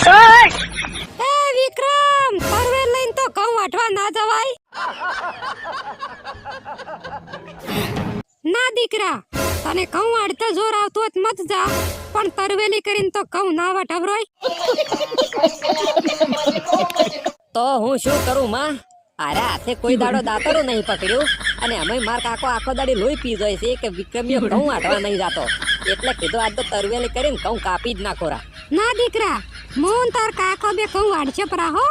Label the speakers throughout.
Speaker 1: એ વિક્રમ, પરવેર લઈને તો ઘઉં વાટવા ના જવાય. ના દીકરા, તને ઘઉં વાટતા જોર આવતું હોત મત જા, પણ તરવેલી કરીને તો ઘઉં ના વાટવરોય.
Speaker 2: તો હું શું કરું માં? અરે હાથે કોઈ દાડો દાતરું નહીં પકડ્યું અને અમે માર કાકો આખો દાડી લોહી પી જાય છે કે વિક્રમીઓ ઘઉં વાટવા નહીં જાતો, એટલે કીધું આજ તો તરવેલી કરીને ઘઉં કાપી જ નાખોરા.
Speaker 1: ના દીકરા, મોહન તાર કાકો બે ઘઉં વાટશે પરા હો.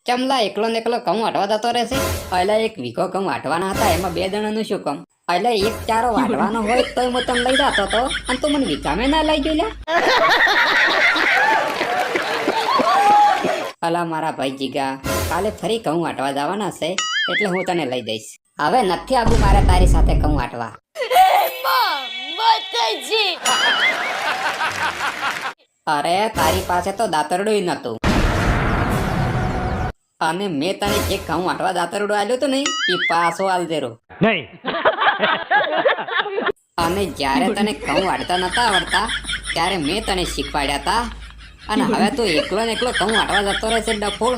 Speaker 2: ચમલા એકલો ને એકલો ઘઉં વાટવા જતો રહેશે? પહેલા એક વીઘો ઘઉં વાટવાના હતા, એમાં 2 જણાનું શું કામ? એટલે એક ચારો વાટવાનો હોય તો હું તને લઈ જતો હતો અને તું મને વીઘામાં ના લઈ ગયો. અલા મારા ભાઈ જીગા, કાલે ફરી ઘઉં વાટવા જવાના છે એટલે હું તને લઈ જઈશ. હવે નથી આવું મારે તારી સાથે ઘઉં વાટવા. અરે તારી પાસે તો દાતરડું નતું, અને મેં તને જે ઘઉં વાટવા દાતરડું આલ્યું હતું ને એ પાછો આલ દેરો નહીં. અને જ્યારે તને ઘઉં વાટતા નતા આવડતા ત્યારે મેં તને શીખવાડ્યા હતા, અને હવે તું એકલો ને એકલો ઘઉં વાટવા જતો રહેશે ડફોળ.